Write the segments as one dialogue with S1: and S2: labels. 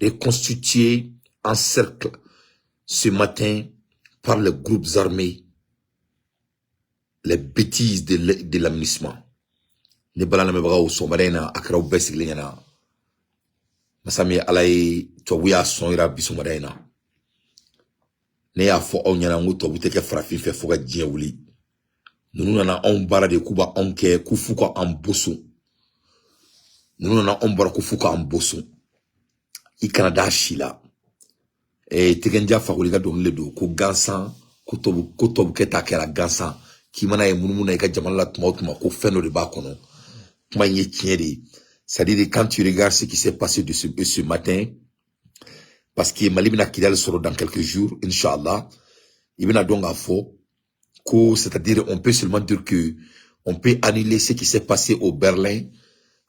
S1: reconstitué en cercle ce matin par les groupes armés les bêtises de l'amunissement. Ne balana me baga o somarena akra ubesigle yana. Masami alai to wiya sonira bisomarena. Ne ya fo onyana ngoto buteke frafin fe foga diewuli. Nous nana on bara de kuba onke kufuka en bosso. Nous nana on bara kufuka en bosso. I Canada shila. E tegenja fakuliga don ledo ko gansan kotobu keta kera gansan ki mana e munumuna e ka jamana tuma ko feno de ba kono. C'est-à-dire quand tu regardes ce qui s'est passé de ce matin, parce que Malibina Kidal sera dans quelques jours, Inch'Allah, il y a donc un faux, c'est-à-dire on peut seulement dire que on peut annuler ce qui s'est passé au Berlin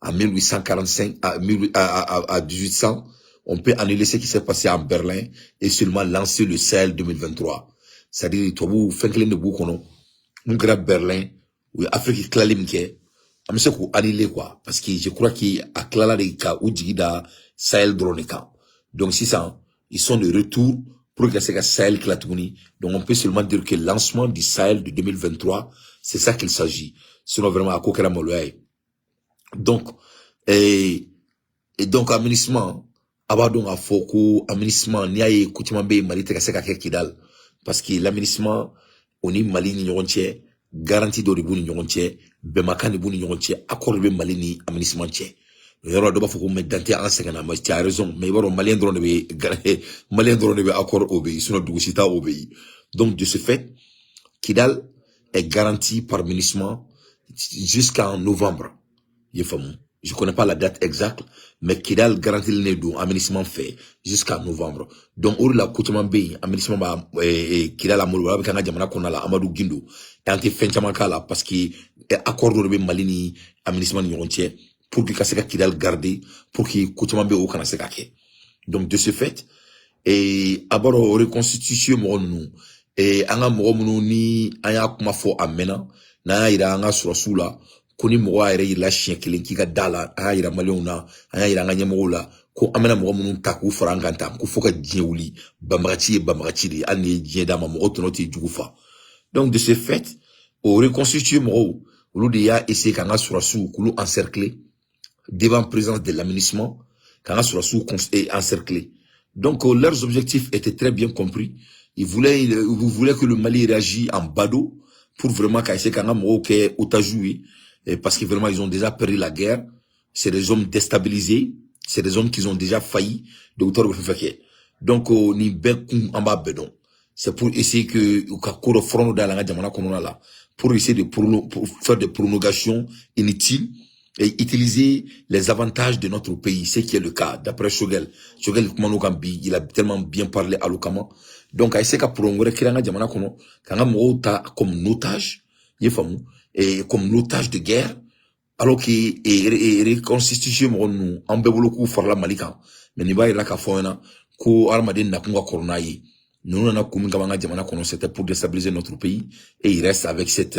S1: en 1845 à 1800, on peut annuler ce qui s'est passé en Berlin et seulement lancer le Sahel 2023. C'est-à-dire, vous faites que nous grave Berlin, ou Afrique Klalimke, amse ko annulé quoi parce que je crois qu'il a clara de ka ujida Sahel dronika. Donc si ça ils sont de retour pour que c'est Sahel Klatouni. Donc on peut seulement dire que le lancement du Sahel de 2023, c'est ça qu'il s'agit. Sinon vraiment à kokera moloy. Donc et donc aménagement abadon a foko aménagement niaye kutimambe malite ka seka kidal parce que l'aménagement on est Mali ni ñonche garantie do ribuni ñonche be makani buni ñonche accord be Mali ni aménagement che yoro do ba foko me dante en sengana ma tu as raison mais yoro malien drone be accord obéi sinon dugusita obéi. Donc de ce fait Kidal est garanti par aménagement jusqu'en novembre. Je connais pas la date exacte, mais Kidal garantit le nédo, aménagement fait jusqu'à novembre. Donc, on la koutouman bay, aménagement ba, Kidal amolo, avec un jamana konala, Amadou Guindo, et ante fin chamakala, parce que, accord de malini, aménagement nyontier, pour que kaseka Kidal garde, pour que koutouman bay ou kanaseka ke. Donc, de ce fait, et, aboro reconstitution nous, et, anga mounou ni, aya kuma fo amena, na ira anga surasula, koni mɔgɔ yɛrɛ yirala siɲɛ kelen k'i ka da la an y'a yira maliyɛnw na an y'a yira an ka ɲɛmɔgɔw la ko an bɛna mɔgɔ minnu ta k'u fara an kan tan ko fo ka diɲɛ wuli banbagaci ye banbagaci de ye hali ni ye diɲɛ d'a ma mɔgɔ tɔnɔ tɛ jugu fa. Donc de ce fait o reconstituer mɔgɔw olu de y'a essayer k'an ka surasiw k'olu encercler devant présence de l'aménagement k'an ka surasiw encercler. Donc leurs objectifs étaient très bien compris. Ils voulaient que le Mali réagisse en badaud pour vraiment qu'essayer k'an ka mɔgɔw kɛ otages parce que vraiment ils ont déjà perdu la guerre, c'est des hommes déstabilisés, c'est des hommes qui ont déjà failli de auteur donc ni bekum en bas bedon. C'est pour essayer que au front dans la jamana konona là, pour essayer pour faire des prolongations inutiles et utiliser les avantages de notre pays, ce qui est le cas d'après Shogel Kumanokambi, il a tellement bien parlé à l'Okama. Donc à essayer qu'à prolonger la jamana kono, kanga mota comme otage, yefamou et comme l'otage de guerre, alors qu'il est reconstitué nous en beboloku farla malika mais ni ba ila ka foena ko armadine na kunga corona yi nous na kuminga banga jamana kono c'était pour déstabiliser notre pays et il reste avec cette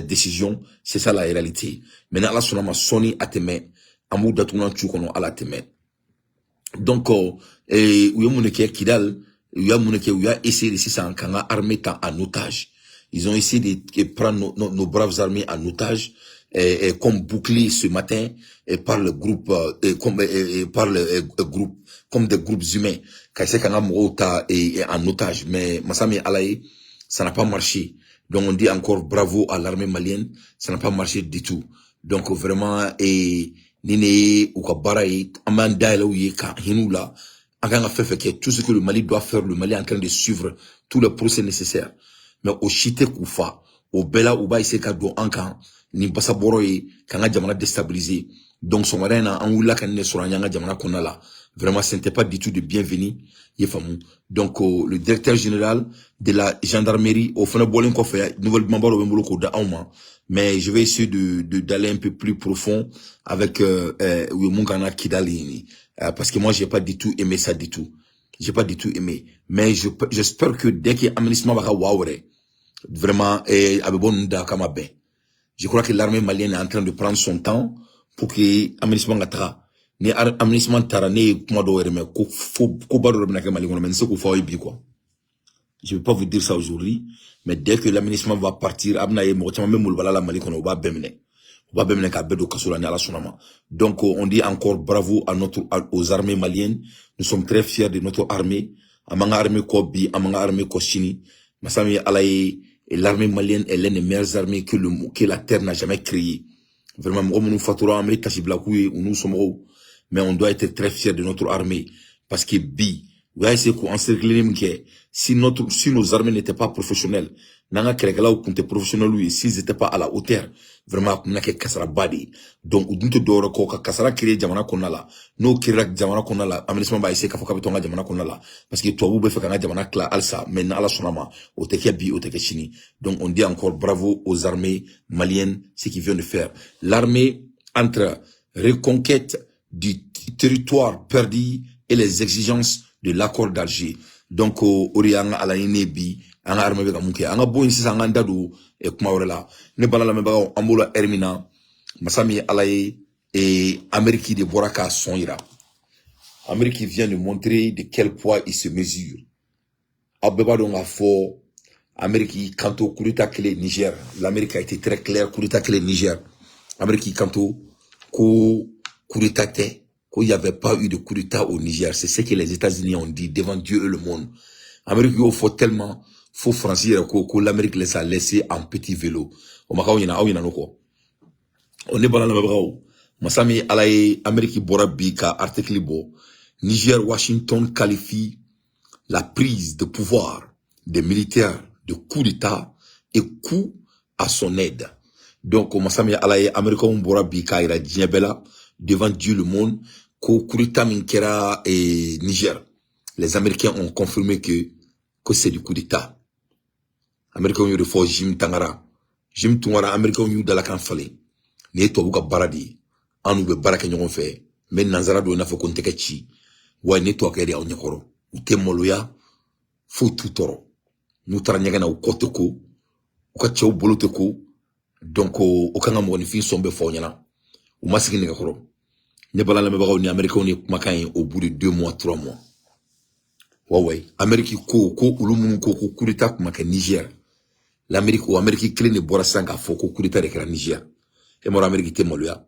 S1: décision. C'est ça la réalité. Maintenant la sonama soni ateme amu datuna tu kono ala teme. Donc uyamuneke Kidal uya essayer de ça en kanga armée en otage. Ils ont essayé de prendre nos braves armées en otage, comme bouclier ce matin, par le groupe, comme des groupes humains. En otage. Mais, Massami Alaye, ça n'a pas marché. Donc, on dit encore bravo à l'armée malienne, ça n'a pas marché du tout. Donc, vraiment, Nine, ou Kabaraï, Amanda, Hinoula, tout ce que le Mali doit faire, le Mali est en train de suivre tout le procès nécessaire. Mais au chite koufa, au bela ou ba ise ka do ankan, ni basa boro ye, kanga jamana déstabilisé. Donc son marina en oula kanine sur un jamana konala. Vraiment, ce n'était pas du tout de bienvenu, yefamou. Donc le directeur général de la gendarmerie, au fond bolen ko fait, nouvelle mambaro bembolo ko da auma. Mais je vais essayer d'aller un peu plus profond avec Mungana Kidali. Parce que moi j'ai pas du tout aimé ça du tout. J'ai pas du tout aimé. Mais j'espère que dès qu'il y a un aménagement vraiment, je crois que l'armée malienne est en train de prendre son temps pour que l'aménagement ni amnisman tara ne kuma do wéré mais ko baro bena ke mali ngono men se ko fawi bi quoi. Je vais pas vous dire ça aujourd'hui, mais dès que l'aménagement va partir, abna ye mo chama même mulbala la mali kono ba bemne. Va bemne ka bedo kasola ni ala sonama. Donc on dit encore bravo à aux armées maliennes. Nous sommes très fiers de notre armée. Amanga armée Kobi, amanga armée Koshini. Masami alaye et l'armée malienne est l'une des meilleures armées que la terre n'a jamais créées. Vraiment, nous fatura Amérique Kachiblakou nous sommes mais on doit être très fiers de notre armée parce que si nos armées n'étaient pas professionnelles, nanga kerekala ou kunte professionnels s'ils n'étaient pas à la hauteur, vraiment kuna ke kasara badi. Donc udunte doro ko ka kasara créer jamana konala, no créer jamana konala, aménagement ba essayer ka foka betonga jamana konala parce que toi vous be fekanga jamana kla alsa mais na ala sonama o teke bi o teke chini. Donc on dit encore bravo aux armées maliennes ce qu'ils viennent de faire. L'armée entre reconquête du territoire perdu et les exigences de l'accord d'Alger. Donc orianga ala nebi anga armée be kamuke anga boyin sisa anga ndadu e kuma wala ne balala me bago ambola hermina masami alaye et Amérique de Boraka sonira. Amérique vient de montrer de quel poids il se mesure. Abeba donga fo Amérique kanto kulita kele Niger. L'Amérique a été très claire kulita kele Niger. Amérique kanto ko kulita te qu'il n'y avait pas eu de coup d'État au Niger. C'est ce que les États-Unis ont dit devant Dieu et le monde. L'Amérique, il faut tellement, faut franchir que l'Amérique les a laissés en petit vélo. On est bon dans le bravo. Masami alaye Amérique Borabika article bo. Niger, Washington qualifie la prise de pouvoir des militaires de coup d'État et coup à son aide. Donc, Masami alaye Amérique Borabika ira djebela devant Dieu le monde, qu'au Kurita Minkera et Niger, les Américains ont confirmé que c'est du coup d'État. Américains ont eu de fort Jim Tangara. Jim Tangara, Américains ont eu de la canfale. N'est to buka baradi. Anu be baraka nyon fait. Mais Nanzara do na fo kontekechi. Wa ne to akere au nyakoro. Ute moloya. Fo tutoro. Nous taranyega na ukoteko. Ukache u boloteko. Donc, okanga mo ni fin sombe fo nyana. Ou masiki ne kakoro. Ne bala la mebagaw ni Américain ni kumakan au bout de 2 mois, 3 mois. Ouais. Amérique ko ulumu ko coup d'état kumakan Niger. L'Amérique ou Amérique clé ne bora sanga fo ko coup d'état de Niger. Et mon Amérique te moluya.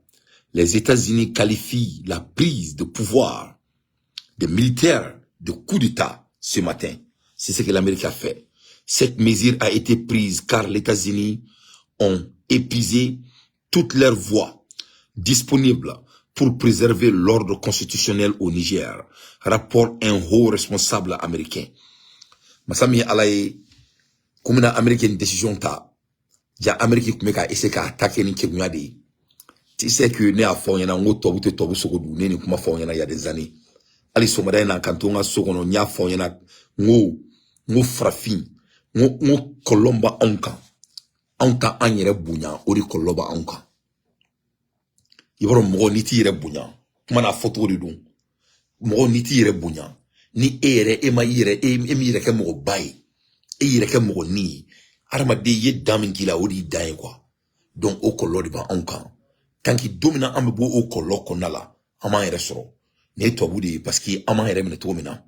S1: Les États-Unis qualifient la prise de pouvoir des militaires de coup d'état ce matin. C'est ce que l'Amérique a fait. Cette mesure a été prise car les États-Unis ont épuisé toutes leurs voies disponibles pour préserver l'ordre constitutionnel au Niger, rapporte un haut responsable américain. Masami alaye, comme une américaine décision ta, ja Amérique comme ka essayer ka attaquer ni kebunyade. Tu sais que ne a fond yana ngo tobu sokodu ne ni kuma fond yana il y a des années. Ali somada na kantonga sokono nya fond yana ngo frafin, ngo kolomba onka anyere bunya ori kolomba onka. Ibaro mogo niti yere bunya kuma na photo de dun mogo niti yere bunya ni ere ema yere emi yere ke mogo bay yere ke mogo ni arama de ye damin kila odi dain quoi. Donc o kollo de ba onka tanki domina ambo o kollo konala ama yere soro ne to budi parce que ama yere mene to mina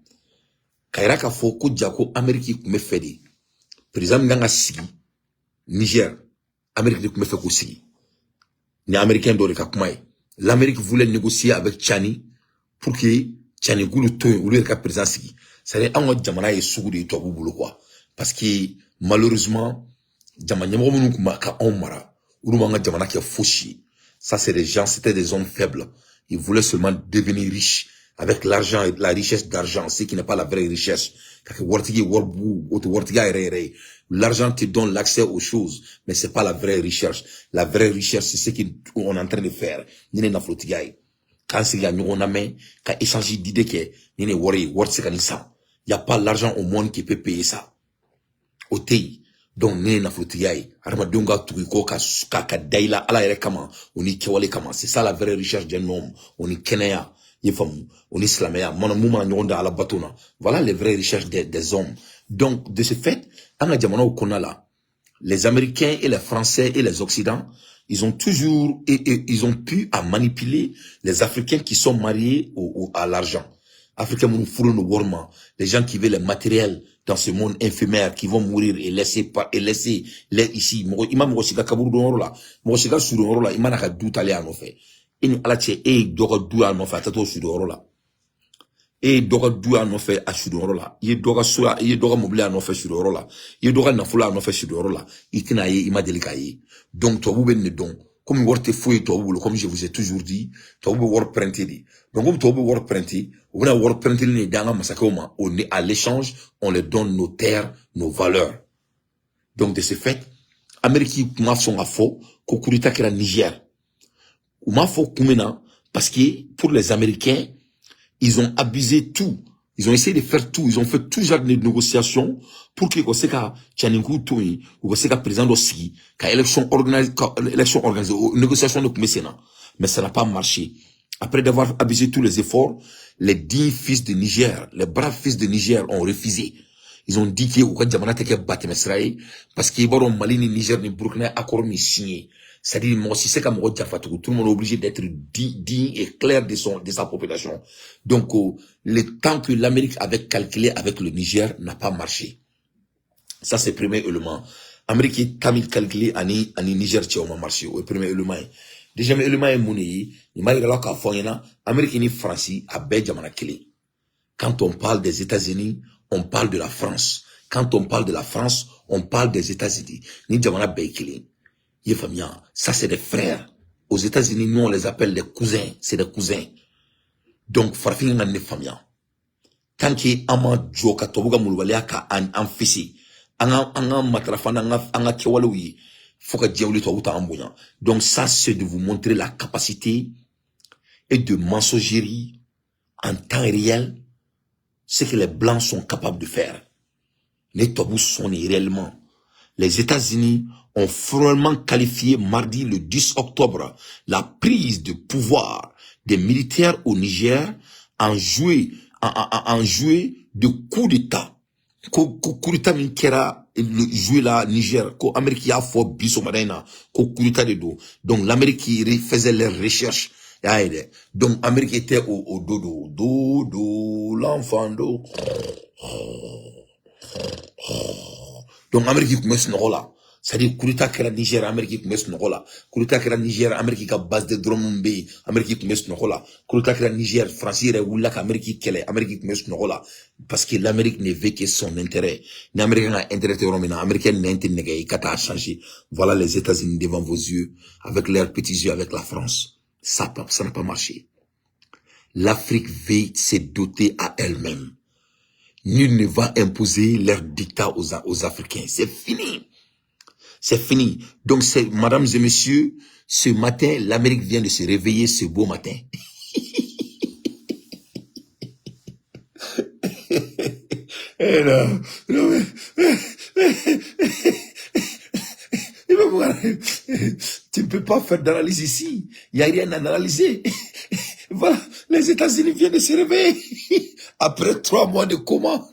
S1: kaira ka fo ko jako Amerique me fedi président nganga sigi Niger Amerique ko me fe ko sigi ni américain d'Orika Kumaï. L'Amérique voulait négocier avec Tchani pour que Tchani goulou toy ou le cas présent sigi. Ça veut dire en jamana est sous de toi boulot quoi. Parce que malheureusement jamana mo kuma ka omara ou manga jamana qui est fauché. Ça c'est des gens, c'était des hommes faibles. Ils voulaient seulement devenir riches avec l'argent et la richesse d'argent, ce qui n'est pas la vraie richesse. L'argent te donne l'accès aux choses, mais c'est pas la vraie richesse. La vraie richesse, c'est ce qu'on est en train de faire. Nine na flotigaï. Quand c'est gagné, on a main, quand échanger d'idées que, nine worry, ça. Y a pas l'argent au monde qui peut payer ça. Au thé. Donc, nine na flotigaï. Armadunga tuiko ka daila ala ere kama. On y kewale kama. C'est ça la vraie richesse d'un homme. On y kenaya. On est islamien, voilà les vraies richesses des hommes. Donc, de ce fait, on a diamant au konala, les Américains et les Français et les Occidentaux, ils ont toujours, ils ont pu à manipuler les Africains qui sont mariés à l'argent. Africains, les gens qui veulent le matériel dans ce monde éphémère, qui vont mourir et laisser les ici. Il m'a dit e doga duya no fe asudoro la ye doga sura ye doga mobile no fe sudoro la ye doga nafula no fe sudoro la itina ye imadelika ye donc to bube ne don comme worte fouille to bube comme je vous ai toujours dit to bube word printé di donc comme to bube word printé on a word printé ne danga masakoma on est à l'échange on les donne nos terres nos valeurs donc de ce fait Amérique m'a son afo ko kurita kera Niger ou m'a fo kumena parce que pour les Américains ils ont abusé tout. Ils ont essayé de faire tout. Ils ont fait tout genre de négociations pour que Koseka Tchaninkou Toui, ou Koseka président aussi, qu'à élection organisée, négociation de Kumesena. Mais ça n'a pas marché. Après d'avoir abusé tous les efforts, les 10 fils de Niger, les braves fils de Niger ont refusé. Ils ont dit qu'il y a Djamana Teke Batemesraï, parce qu'il y a Mali, Niger, ni Burkina, accord ni signé. C'est-à-dire, moi, si c'est comme tout le monde est obligé d'être digne et clair de sa population. Donc, le temps que l'Amérique avait calculé avec le Niger n'a pas marché. Ça, c'est le premier élément. L'Amérique est calculé à Niger, qui a marché. Le premier élément. Deuxième élément est mouné. Il m'a dit que l'Amérique et France a Benjamin Kelly. Quand on parle des États-Unis, on parle de la France. Quand on parle de la France, on parle des États-Unis. Ni Jamana Bekele. Ça, c'est des frères. Aux États-Unis, nous, on les appelle des cousins. C'est des cousins. Donc, farfin nan ne famia. Tant que ama joka tobuga mulwalia ka an fisi. Anga matrafana anga kewaloui. Faut que diaouli to uta amboya. Donc, ça, c'est de vous montrer la capacité et de mensongerie en temps réel. Ce que les Blancs sont capables de faire. Les tabous sont réellement. Les États-Unis ont formellement qualifié mardi le 10 octobre la prise de pouvoir des militaires au Niger en joué de coup d'État. Coup d'État minkera joué la Niger, ko Amérique a fort biso madena, ko coup d'État de dos. Donc l'Amérique faisait leurs recherches. Donc Amérique était au dodo, l'enfant d'eau. Donc Amérique commence à là. C'est-à-dire Kurita kera Niger, Amérique commence à là. Kurita kera Niger, Amérique a base de Dromumbe, Amérique commence à là. Kurita kera Niger, France ire wula ka Amérique kele, Amérique commence à là. Parce que l'Amérique ne veut que son intérêt. L'Amérique a intérêt romina, Américain n'a intérêt qu'à changer. Voilà les États-Unis devant vos yeux, avec leurs petits yeux, avec la France. Ça n'a pas marché. L'Afrique veut se doter à elle-même. Nul ne va imposer leur dictat aux Africains. C'est fini. C'est fini. Donc, mesdames et messieurs, ce matin, l'Amérique vient de se réveiller ce beau matin. Tu ne peux pas faire d'analyse ici. Il n'y a rien à analyser. Voilà, les États-Unis viennent de se réveiller. Après 3 mois de coma.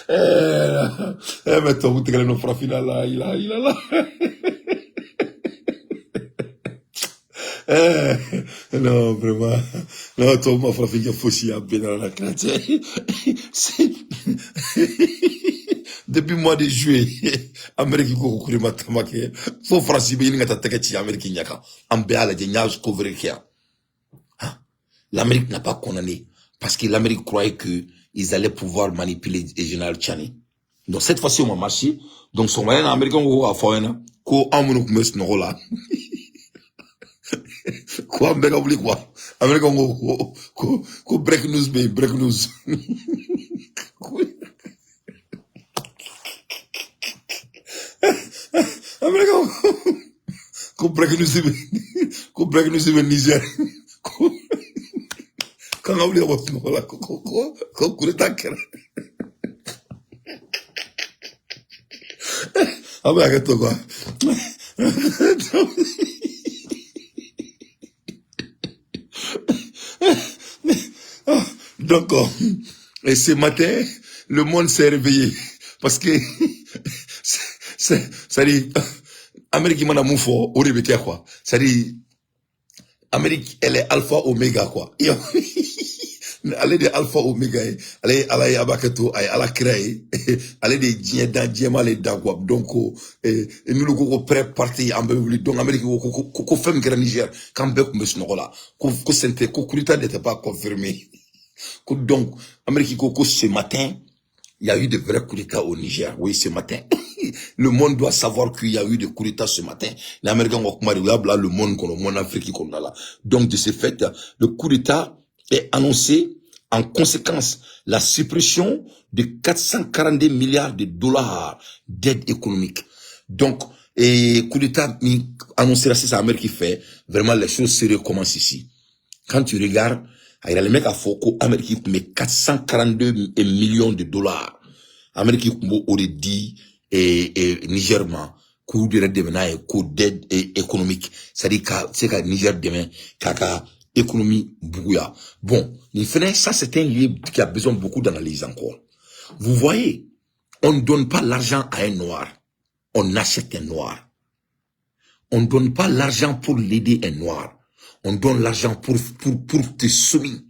S1: Mais toi, vous te gagner notre final là, il a là. Non, vraiment. Non, toi, ma frère, il faut s'y appeler dans la chrétienne. Depuis le mois de juillet, Amérique ko kuri matamake. Fo France be ni ngata teke Amérique nyaka. Ambe ala de nyage couvrir kia. L'Amérique n'a pas condamné parce que l'Amérique croyait que ils allaient pouvoir manipuler le général Tchani. Donc cette fois-ci on m'a marché. Donc son moyen américain ko a foyena ko amunu ko mes no là. Quoi mbega oubli quoi. Américain ko break news be break news. Américain ko break news be Niger. Quand on oublie voilà ko kureta kera. Ah ben arrête quoi. Donc, et ce matin, le monde s'est réveillé. Parce que, ça dit, Amérique, il m'a mon fort, au début, quoi. Ça dit, Amérique, elle est alpha, oméga, quoi. Elle est de alpha, oméga, elle est à la abaketo, à la créée, elle est de diema, elle est d'agua. Donc, nous, le go prêt parti, en Belgique, donc, Amérique, ko femme grand Niger, quand bec, monsieur Nola, ko sente, ko kurita n'était pas confirmé. Donc, Amérique, ce matin, il y a eu de vrais coups d'État au Niger. Oui, ce matin. Le monde doit savoir qu'il y a eu des coups d'État ce matin. L'Américain, là, le monde africain, qu'on a là. Donc, de ce fait, le coup d'État est annoncé en conséquence la suppression de 442 milliards de dollars d'aide économique. Donc, et coup d'État annoncé là, c'est ça, l'Amérique qui fait. Vraiment, les choses sérieuses commencent ici. Quand tu regardes, il y a les mecs à Foko, Amérique met 442 millions de dollars. Amérique aurait dit, et Nigerman, coup de demain, coup d'aide économique. C'est-à-dire que Niger demain, kaka économie bouya. Bon, ça c'est un livre qui a besoin de beaucoup d'analyse encore. Vous voyez, on ne donne pas l'argent à un noir, on achète un noir. On ne donne pas l'argent pour l'aider un noir. On donne l'argent pour te soumettre.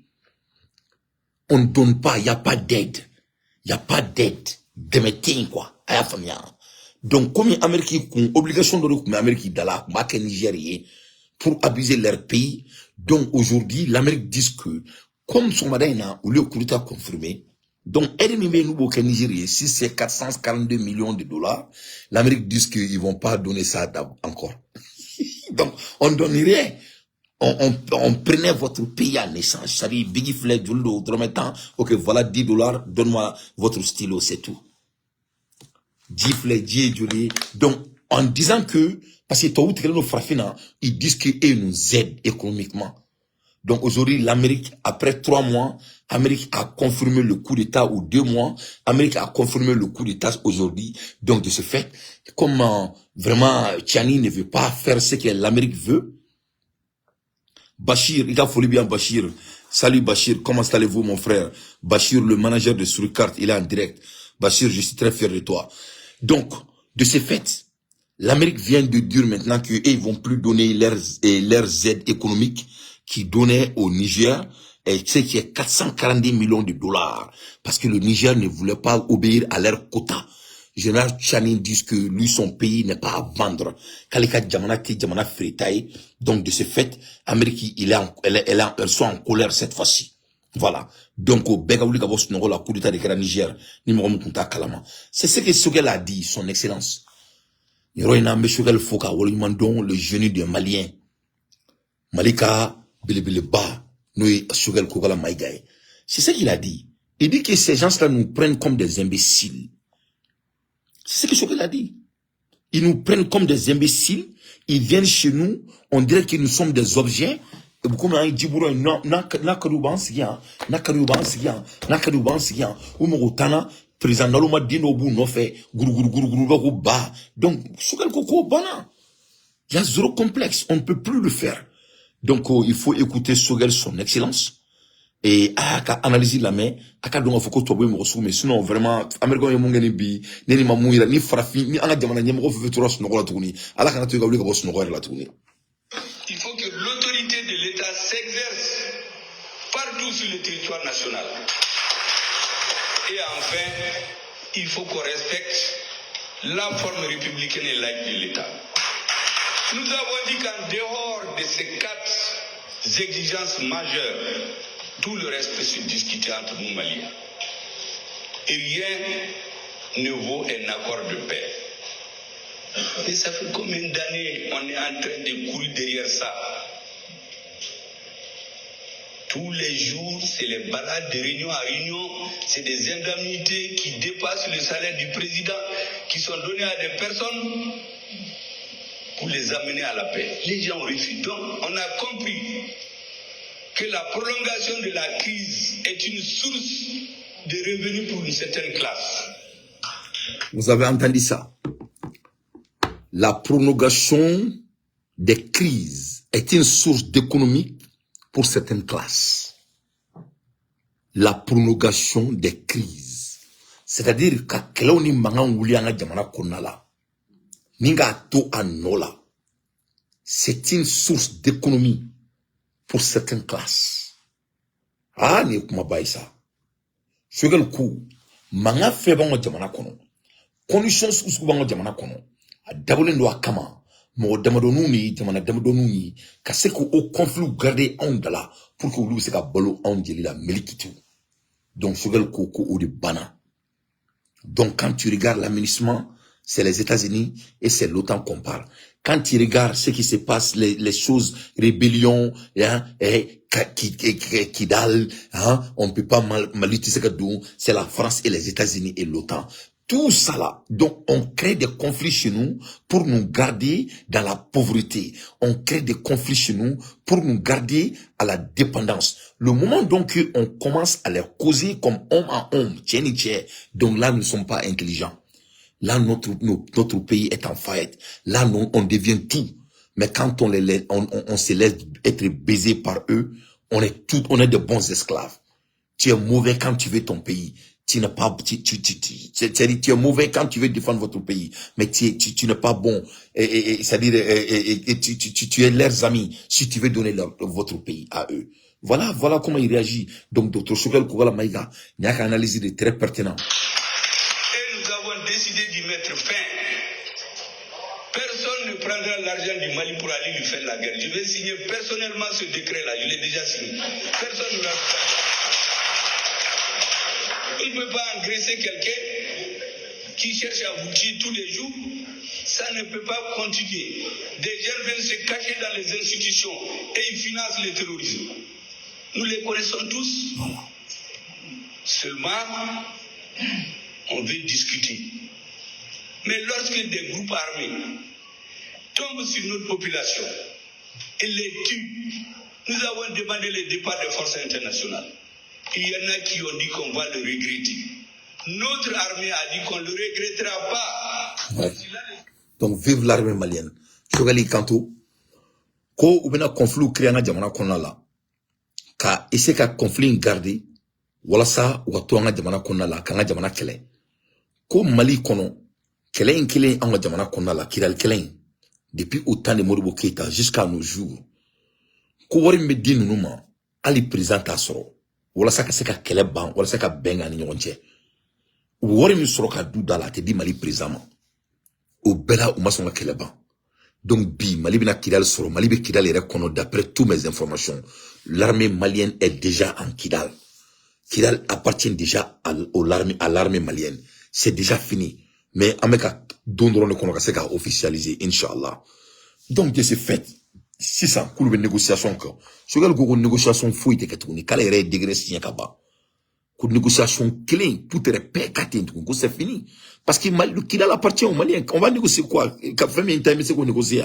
S1: On ne donne pas, il n'y a pas d'aide. Il n'y a pas d'aide. Demetin, quoi. Donc, comme l'Amérique, obligation de l'Amérique d'Allah, Nigérien, pour abuser leur pays. Donc, aujourd'hui, l'Amérique dit que, comme son madame, ou le coup d'État confirmé, donc, ennemi nous, au Nigeria, si c'est 442 millions de dollars, l'Amérique dit qu'ils vont pas donner ça encore. Donc, on donne rien. On prenait votre pays à naissance. C'est-à-dire, Biggie Flay, Djuldo, Drometan, ok, voilà 10 dollars, donne-moi votre stylo, c'est tout. 10 Flay, 10 Djulé. Donc, en disant que, parce que toi, nos frappins, ils disent qu'ils nous aident économiquement. Donc, aujourd'hui, l'Amérique, après 3 mois, l'Amérique a confirmé le coup d'État, ou 2 mois, l'Amérique a confirmé le coup d'État aujourd'hui. Donc, de ce fait, comme vraiment, Tchani ne veut pas faire ce que l'Amérique veut, Bachir, il a fallu bien Bachir. Salut Bachir, comment allez-vous mon frère? Bachir, le manager de Suricart, il est en direct. Bachir, je suis très fier de toi. Donc, de ce fait, l'Amérique vient de dire maintenant qu'ils vont plus donner leurs aides économiques qu'ils donnaient au Niger, et c'est qui est 440 millions de dollars. Parce que le Niger ne voulait pas obéir à leur quota. Général Tchani dit que lui, son pays n'est pas à vendre. Kalika Djamana Ti Djamana Fritaï. Donc, de ce fait, Amérique, elles sont en colère cette fois-ci. Voilà. Donc, au Begaouli Gabos Noro, la coup d'État de Niger, numéro Moukunta Kalama. C'est ce que Sogel a dit, son excellence. Yoroina Meshogel Foka, Wolimandon, le génie de Malien. Malika, Bileba, Noé, Sogel Kokala Maïgaï. C'est ce qu'il a dit. Il dit que ces gens-là nous prennent comme des imbéciles. C'est ce que Choguel a dit. Ils nous prennent comme des imbéciles. Ils viennent chez nous. On dirait que nous sommes des objets. Et beaucoup m'ont dit, président Naloma Dino Bou no fait gourou ba. Donc, Choguel Koko Bana. Il y a zéro complexe. On ne peut plus le faire. Donc, il faut écouter Choguel, son excellence. Et analyser la main, donc faut que toi mais sinon vraiment américain yo mongeni bi ni mamuira ni farafi ni anga jamana nyemo faut faire sur la tourni ala kana to gabli ko boss no la tourni.
S2: Il faut que l'autorité de l'État s'exerce partout sur le territoire national. Et enfin, il faut qu'on respecte la forme républicaine et laïque de l'État. Nous avons dit qu'en dehors de ces 4 exigences majeures, tout le reste peut se discuter entre nous Maliens. Et rien ne vaut un accord de paix. Mais ça fait combien d'années on est en train de courir derrière ça? Tous les jours, c'est les balades de réunion à réunion, c'est des indemnités qui dépassent le salaire du président, qui sont données à des personnes pour les amener à la paix. Les gens refusent. Donc, on a compris que la prolongation de la crise est une source de revenus pour une certaine classe.
S1: Vous avez entendu ça? La prolongation des crises est une source d'économie pour certaines classes. La prolongation des crises c'est-à-dire ka kelaw ni mangan wuli anga jamana konala ninga to anola. C'est une source d'économie pour certaines classes. Ah, ni kuma baisa. Sogel ku manga febango jamana kono. Conditions uskubango jamana kono. A dabole ndo akama. Mo damadonuni jamana damadonuni ka se ko au conflit garder on dala pour que vous se ka balo on jeli la melikitu. Donc sogel ku ko ou de bana. Donc quand tu regardes l'aménagement, c'est les États-Unis et c'est l'OTAN qu'on parle. Quand tu regardes ce qui se passe, les choses, rébellion, hein, Kidal, hein, on ne peut pas mal utiliser que c'est la France et les États-Unis et l'OTAN. Tout ça là. Donc, on crée des conflits chez nous pour nous garder dans la pauvreté. On crée des conflits chez nous pour nous garder à la dépendance. Le moment donc on commence à les causer comme homme à homme, donc là, nous ne sommes pas intelligents. Là, notre pays est en faillite. Là, on devient tout. Mais quand on se laisse être baisé par eux, on est de bons esclaves. Tu es mauvais quand tu veux ton pays. Tu n'es pas, tu es mauvais quand tu veux défendre votre pays. Mais tu n'es pas bon. C'est-à-dire, tu es leurs amis si tu veux donner votre pays à eux. Voilà comment il réagit. Donc, Dr. Choguel Kougala Maïga, il y a une analyse très pertinent.
S2: Décidé d'y mettre fin. Personne ne prendra l'argent du Mali pour aller lui faire la guerre. Je vais signer personnellement ce décret-là. Je l'ai déjà signé. Personne ne l'a fait. Il ne peut pas engraisser quelqu'un qui cherche à vous tuer tous les jours. Ça ne peut pas continuer. Des gens viennent se cacher dans les institutions et ils financent le terrorisme. Nous les connaissons tous. Seulement, on veut discuter. Mais lorsque des groupes armés tombent sur notre population et les tuent, nous avons demandé le départ des forces internationales. Il y en a qui ont dit qu'on va le regretter. Notre armée a dit qu'on ne le regrettera pas.
S1: Ouais. Donc vive l'armée malienne. Chogali Kanto, ko ubena conflit créé na jamana konna la. Ka essayer ka conflit garder wala sa wato nga jamana konna la, ka nga jamana kele. Ko Mali kono kelen anga jamana konna la Kidal kelen depuis au temps de Modibo Keïta jusqu'à nos jours. Ko wari me di nunuma ali président asoro wala sa ka se ka kele ban wala sa ka benga ni nyonche. Wari mi soro ka du dala te di Mali président au bela ou masonga kele ban. Donc bi Mali bina Kidal soro Mali be Kidal ere kono d'après toutes mes informations. L'armée malienne est déjà en Kidal. Kidal appartient déjà à l'armée malienne. C'est déjà fini. Mais Ameka Dondron ne connaît pas officialisé, Inch'Allah. Donc, de ce fait, si ça coule une négociation, ce que le négociation fouille de Katouni, quand elle est dégressée, une négociation clé, tout est pécaté, c'est fini. Parce qu'il appartient aux Maliens. On va négocier quoi? C'est qu'on négocie.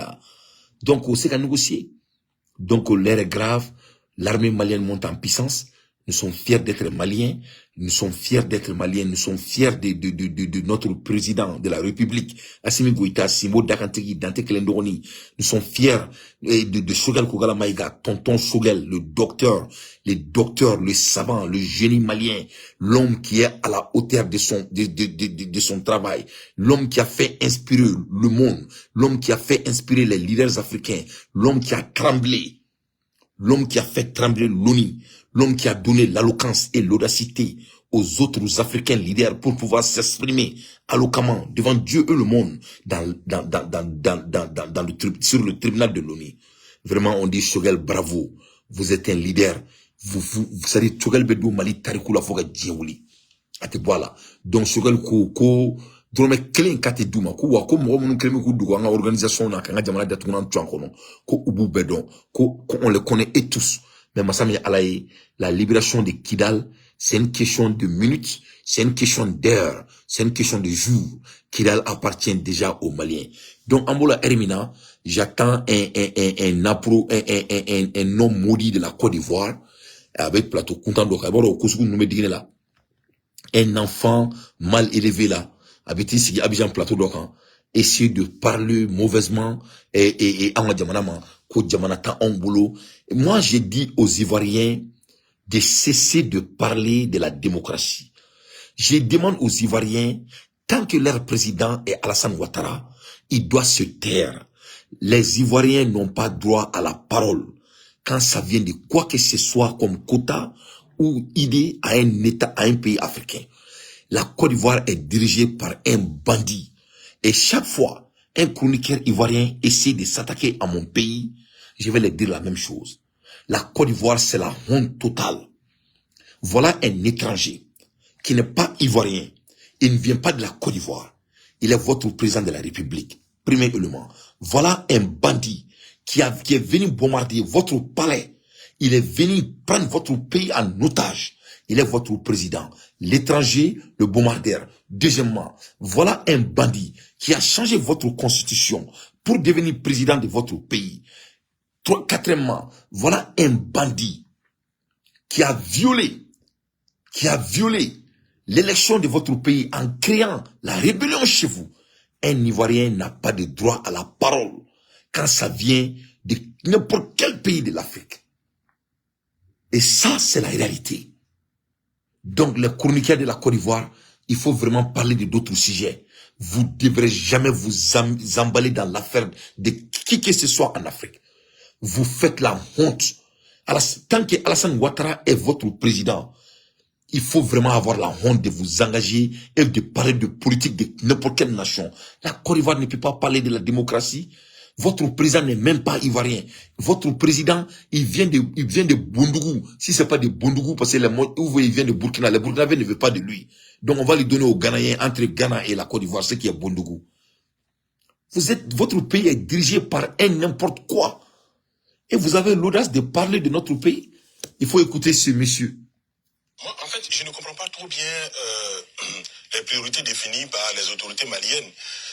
S1: Donc, on sait qu'à négocier. Donc, l'air est grave. L'armée malienne monte en puissance. Nous sommes fiers d'être Maliens. Nous sommes fiers d'être Maliens. Nous sommes fiers de notre président de la République, Assimi Goïta, Simo Dakantegi, Dante Kelendoroni. Nous sommes fiers de Choguel Kougala Maïga, tonton Choguel, le docteur, le savant, le génie malien, l'homme qui est à la hauteur de son travail, l'homme qui a fait inspirer le monde, l'homme qui a fait inspirer les leaders africains, l'homme qui a tremblé, l'homme qui a fait trembler l'ONU, l'homme qui a donné l'éloquence et l'audacité aux autres Africains leaders pour pouvoir s'exprimer alloquemment devant Dieu et le monde sur le tribunal de l'ONU. Vraiment, on dit Choguel, bravo. Vous êtes un leader. Vous savez, Choguel Bedou Mali Tarikou la foga djewuli. Ate voilà. Donc, Choguel ko drome kelen kate duma ko wa ko mo mun kremi ko dugo nga organisation na kanga jamana datuna twankono ko ubu bedon ko on les connaît et tous. Mais Massami Alaye, la libération de Kidal, c'est une question de minutes, c'est une question d'heures, c'est une question de jours. Kidal appartient déjà aux Maliens. Donc, Ambola Hermina, j'attends un homme maudit de la Côte d'Ivoire, avec plateau content de là. Un enfant mal élevé là, avec ici, Abidjan plateau d'Okan, essayer de parler mauvaisement et en moi, j'ai dit aux Ivoiriens de cesser de parler de la démocratie. Je demande aux Ivoiriens, tant que leur président est Alassane Ouattara, il doit se taire. Les Ivoiriens n'ont pas droit à la parole quand ça vient de quoi que ce soit comme quota ou idée à un État, à un pays africain. La Côte d'Ivoire est dirigée par un bandit. Et chaque fois, un chroniqueur ivoirien essaie de s'attaquer à mon pays, je vais leur dire la même chose. La Côte d'Ivoire, c'est la honte totale. Voilà un étranger qui n'est pas ivoirien. Il ne vient pas de la Côte d'Ivoire. Il est votre président de la République. Premier élément. Voilà un bandit qui est venu bombarder votre palais. Il est venu prendre votre pays en otage. Il est votre président. L'étranger, le bombardeur. Deuxièmement, voilà un bandit qui a changé votre constitution pour devenir président de votre pays. Quatrièmement, voilà un bandit qui a violé l'élection de votre pays en créant la rébellion chez vous. Un Ivoirien n'a pas de droit à la parole quand ça vient de n'importe quel pays de l'Afrique. Et ça, c'est la réalité. Donc, les chroniqueurs de la Côte d'Ivoire, il faut vraiment parler de d'autres sujets. Vous ne devrez jamais vous emballer dans l'affaire de qui que ce soit en Afrique. Vous faites la honte. Tant que Alassane Ouattara est votre président, il faut vraiment avoir la honte de vous engager et de parler de politique de n'importe quelle nation. La Côte d'Ivoire ne peut pas parler de la démocratie. Votre président n'est même pas ivoirien. Votre président, il vient de Bondougou. Si c'est pas de Bondougou, parce que il vient de Burkina, les Burkinabés ne veulent pas de lui. Donc on va lui donner aux Ghanéens entre Ghana et la Côte d'Ivoire, ce qui est Bondougou. Votre pays est dirigé par un n'importe quoi. Et vous avez l'audace de parler de notre pays. Il faut écouter ce monsieur.
S3: Moi, en fait, je ne comprends pas trop bien les priorités définies par les autorités maliennes.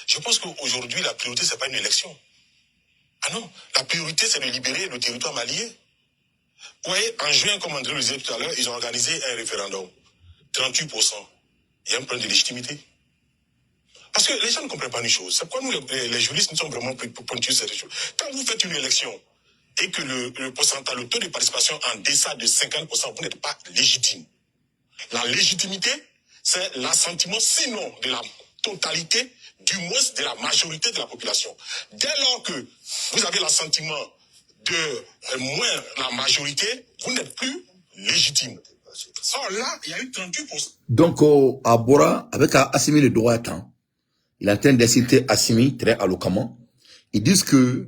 S3: Je pense qu'aujourd'hui, la priorité, c'est pas une élection. Ah non, la priorité, c'est de libérer le territoire malien. Vous voyez, en juin, comme André le disait tout à l'heure, ils ont organisé un référendum. 38%. Il y a un problème de légitimité. Parce que les gens ne comprennent pas une chose. C'est pourquoi nous, les juristes, nous sommes vraiment pointus sur ces choses. Quand vous faites une élection et que le pourcentage, le taux de participation en deçà de 50%, vous n'êtes pas légitime. La légitimité, c'est l'assentiment, sinon de la totalité, du moins de la majorité de la population. Dès lors que vous avez l'assentiment de moins la majorité, vous n'êtes plus légitime. Or là, il y a eu 38%.
S1: Donc, à Bora, avec Assimi le droit à temps, il est en train d'inciter Assimi très alloquemment. Ils disent que,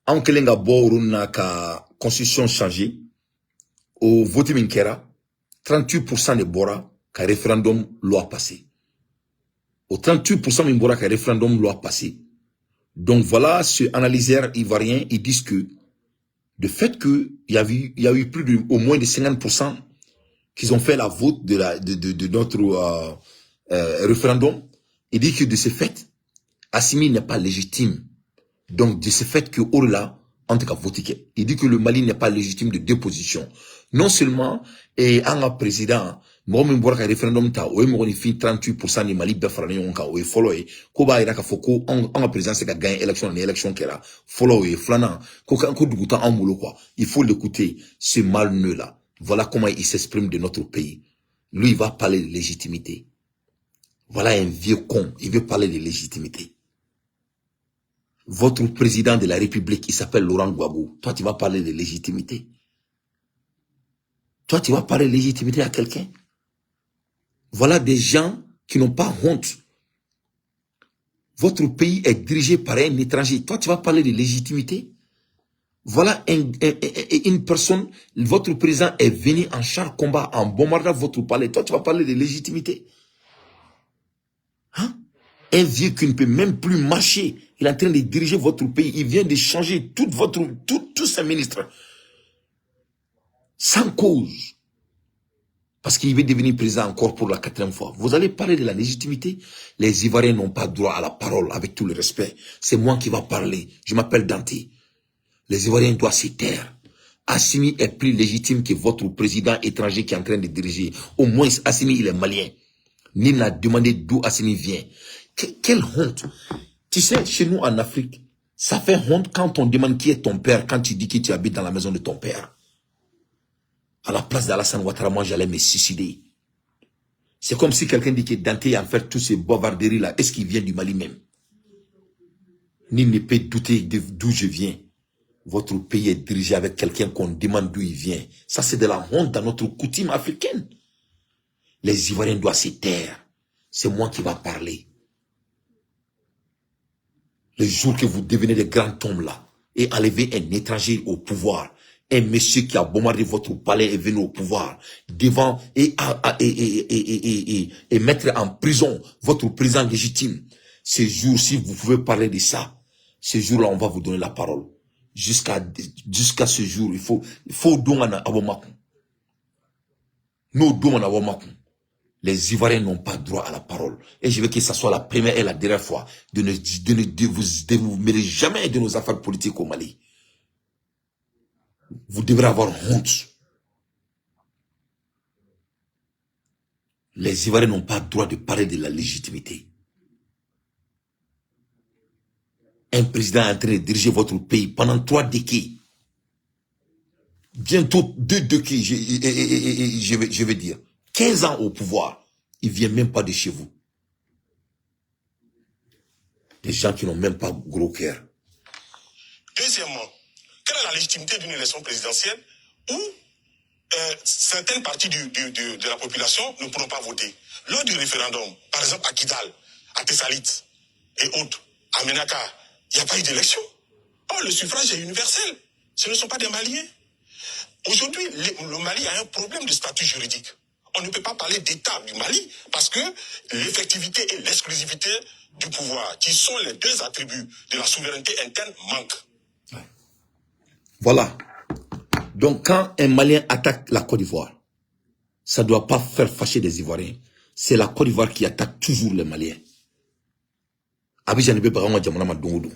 S1: en kelenga boruna ka constitution changée, au vote minkera, 38% de Bora, ka référendum loi passé. Au 38% de Bora, ka référendum loi passé. Donc voilà, ce analyseur ivoirien, ils disent que, de fait que, il y a eu plus de, au moins de 50% qu'ils ont fait la vote de notre référendum. Il dit que de ce fait, Assimi n'est pas légitime. Donc, de ce fait que, au-delà, en tout cas, voté. Il dit que le Mali n'est pas légitime de deux positions. Non seulement, et en président, moi, je vois que le référendum, ta, ou moi, on fin 38% du Mali, befrani, on ka, ou follow, koba, ira ka foko, en président, c'est qu'à gagner l'élection, qu'elle a, follow, flana, koka, encore du goutan, en moulou, quoi. Il faut l'écouter, ce malneux-là. Voilà comment il s'exprime de notre pays. Lui, il va parler de légitimité. Voilà un vieux con, il veut parler de légitimité. Votre président de la République, il s'appelle Laurent Gbagbo. Toi, tu vas parler de légitimité. Toi, tu vas parler de légitimité à quelqu'un. Voilà des gens qui n'ont pas honte. Votre pays est dirigé par un étranger. Toi, tu vas parler de légitimité. Voilà une personne, votre président est venu en char combat, en bombardant votre palais. Toi, tu vas parler de légitimité. Hein? Un vieux qui ne peut même plus marcher. Il est en train de diriger votre pays. Il vient de changer tous ses ministres. Sans cause. Parce qu'il veut devenir président encore pour la 4e fois. Vous allez parler de la légitimité. Les Ivoiriens n'ont pas droit à la parole, avec tout le respect. C'est moi qui va parler. Je m'appelle Dante. Les Ivoiriens doivent se taire. Assimi est plus légitime que votre président étranger qui est en train de diriger. Au moins, Assimi, il est malien. Nil n'a demandé d'où Assimi vient. Quelle honte. Tu sais, chez nous en Afrique, ça fait honte quand on demande qui est ton père, quand tu dis que tu habites dans la maison de ton père. À la place d'Alassane Ouattara, moi j'allais me suicider. C'est comme si quelqu'un dit que Dante a fait tous ces bavarderies là. Est-ce qu'il vient du Mali même? Nul ne peut douter d'où je viens. Votre pays est dirigé avec quelqu'un qu'on demande d'où il vient. Ça, c'est de la honte dans notre coutume africaine. Les Ivoiriens doivent se taire. C'est moi qui va parler. Le jour que vous devenez des grands hommes là, et enlever un étranger au pouvoir, un monsieur qui a bombardé votre palais est venu au pouvoir, devant et mettre en prison votre président légitime. Ce jour-ci, vous pouvez parler de ça. Ce jour-là, on va vous donner la parole. Jusqu'à ce jour, il faut les Ivoiriens n'ont pas droit à la parole. Et je veux que ça soit la première et la dernière fois de vous mêler jamais de nos affaires politiques au Mali. Vous devrez avoir honte. Les Ivoiriens n'ont pas droit de parler de la légitimité. Un président est en train de diriger votre pays pendant 3 décades. Bientôt 2 décades, je vais dire. 15 ans au pouvoir. Il ne vient même pas de chez vous. Des gens qui n'ont même pas gros cœur.
S3: Deuxièmement, quelle est la légitimité d'une élection présidentielle où certaines parties de la population ne pourront pas voter? Lors du référendum, par exemple à Kidal, à Tessalit et autres, à Menaka, il n'y a pas eu d'élection. Oh, le suffrage est universel. Ce ne sont pas des Maliens. Aujourd'hui, le Mali a un problème de statut juridique. On ne peut pas parler d'État du Mali parce que l'effectivité et l'exclusivité du pouvoir, qui sont les 2 attributs de la souveraineté interne, manquent.
S1: Voilà. Donc, quand un Malien attaque la Côte d'Ivoire, ça ne doit pas faire fâcher des Ivoiriens. C'est la Côte d'Ivoire qui attaque toujours les Maliens. Abidjan ne peut pas jamana dongo.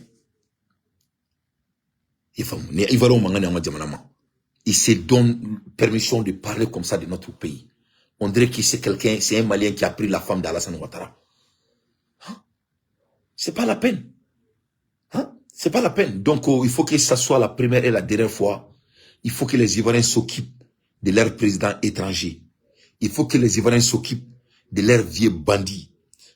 S1: Il se donne permission de parler comme ça de notre pays. On dirait que c'est quelqu'un, c'est un Malien qui a pris la femme d'Alassane Ouattara. Hein? C'est pas la peine. Hein? C'est pas la peine. Donc, il faut que ça soit la première et la dernière fois. Il faut que les Ivoiriens s'occupent de leurs présidents étrangers. Il faut que les Ivoiriens s'occupent de leurs vieux bandits.